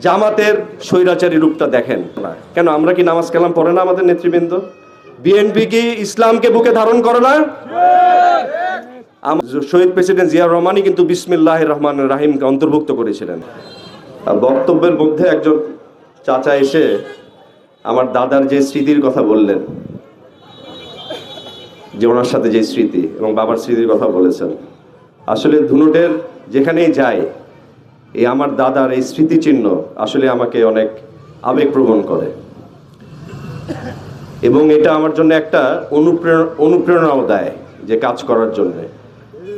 জামাতের স্বৈরাচারী রূপটা দেখেন না কেন? আমরা কি নামাজ কালাম পড়ে না আমাদের নেতৃবৃন্দ? বিএনপি কি ইসলামকে বুকে ধারণ করে না? শহীদ প্রেসিডেন্ট জিয়াউর রহমানই কিন্তু বিসমিল্লাহির রহমানির রহিমকে অন্তর্ভুক্ত করেছিলেন। বক্তব্যের মধ্যে একজন চাচা এসে আমার দাদার যে স্মৃতির কথা বললেন, যে ওনার সাথে যে স্মৃতি এবং বাবার স্মৃতির কথা বলেছেন, আসলে ধুনুটের যেখানেই যায় এই আমার দাদার এই স্মৃতিচিহ্ন আসলে আমাকে অনেক আবেগপ্রবণ করে এবং এটা আমার জন্য একটা অনুপ্রেরণাও দেয় যে কাজ করার জন্যে।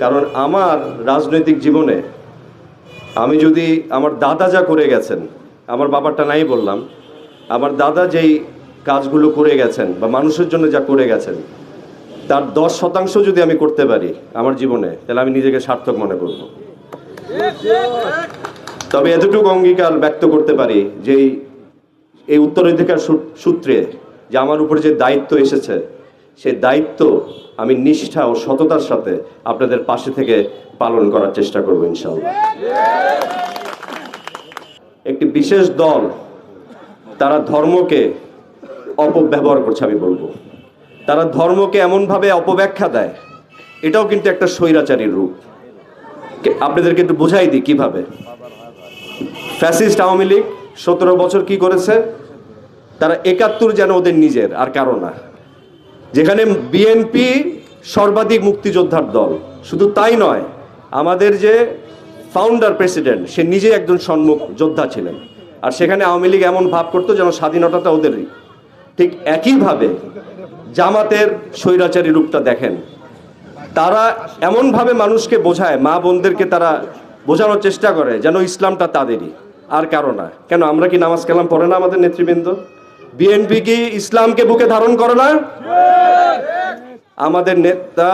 কারণ আমার রাজনৈতিক জীবনে আমি যদি আমার দাদা যা করে গেছেন, আমার বাবারটা নাই বললাম, আমার দাদা যেই কাজগুলো করে গেছেন বা মানুষের জন্য যা করে গেছেন তার 10% যদি আমি করতে পারি আমার জীবনে, তাহলে আমি নিজেকে সার্থক মনে করব। তবে এতটুকু অঙ্গীকার ব্যক্ত করতে পারি যে এই উত্তরাধিকার সূত্রে যে আমার উপরে যে দায়িত্ব এসেছে, সেই দায়িত্ব আমি নিষ্ঠা ও সততার সাথে আপনাদের পাশে থেকে পালন করার চেষ্টা করব ইনশাআল্লাহ। একটি বিশেষ দল তারা ধর্মকে অপব্যবহার করছে, আমি বলবো তারা ধর্মকে এমনভাবে অপব্যাখ্যা দেয়, এটাও কিন্তু একটা স্বৈরাচারীর রূপ। আপনাদেরকে একটু বুঝাই দিই কিভাবে। ফ্যাসিস্ট আওয়ামী লীগ 17 বছর কি করেছে? তারা 71 যেন ওদের নিজের আর কারো না। যেখানে বিএনপি সর্বাধিক মুক্তিযোদ্ধার দল, শুধু তাই নয়, আমাদের যে ফাউন্ডার প্রেসিডেন্ট সে নিজে একজন সম্মুখ যোদ্ধা ছিলেন, আর সেখানে আওয়ামী লীগ এমন ভাব করতো যেন স্বাধীনতাটা ওদেরই। ঠিক একইভাবে জামাতের স্বৈরাচারী রূপটা দেখেন, তারা এমনভাবে মানুষকে বোঝায়, মা বোনদেরকে তারা বোঝানোর চেষ্টা করে যেন ইসলামটা তাদেরই আর কারো না। কেন? আমরা কি নামাজ কালাম পড়ে না আমাদের নেতৃবৃন্দ? বিএনপি কি ইসলামকে বুকে ধারণ করে না? আমাদের নেতা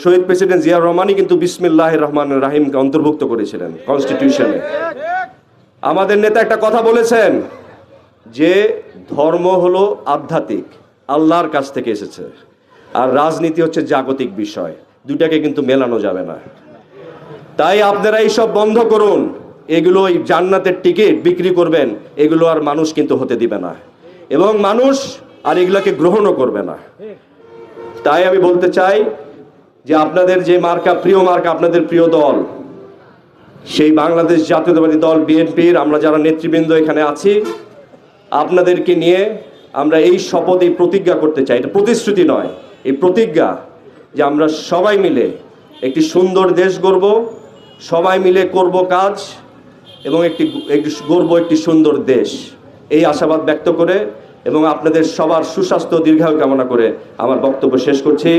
শহীদ প্রেসিডেন্ট জিয়াউর রহমানই কিন্তু বিসমিল্লাহির রহমানির রহিমকে অন্তর্ভুক্ত করেছিলেন কনস্টিটিউশনে। আমাদের নেতা একটা কথা বলেছেন যে ধর্ম হলো আধ্যাত্মিক, আল্লাহর কাছ থেকে এসেছে, আর রাজনীতি হচ্ছে জাগতিক বিষয়, দুটাকে কিন্তু মেলানো যাবে না। তাই আপনারা এইসব বন্ধ করুন। এগুলো ওই জান্নাতের টিকিট বিক্রি করবেন, এগুলো আর মানুষ কিন্তু হতে দিবে না এবং মানুষ আর এগুলোকে গ্রহণও করবে না। তাই আমি বলতে চাই যে আপনাদের যে মার্কা, প্রিয় মার্কা, আপনাদের প্রিয় দল, সেই বাংলাদেশ জাতীয়তাবাদী দল বিএনপির আমরা যারা নেতৃবৃন্দ এখানে আছি, আপনাদেরকে নিয়ে আমরা এই শপথ, এই প্রতিজ্ঞা করতে চাই। এটা প্রতিশ্রুতি নয়, এই প্রতিজ্ঞা যে আমরা সবাই মিলে একটি সুন্দর দেশ গড়ব, সবাই মিলে করব কাজ এবং একটি গড়ব একটি সুন্দর দেশ, এই আশাবাদ ব্যক্ত করে এবং আপনাদের সবার সুস্বাস্থ্য দীর্ঘায়ু কামনা করে আমার বক্তব্য শেষ করছি।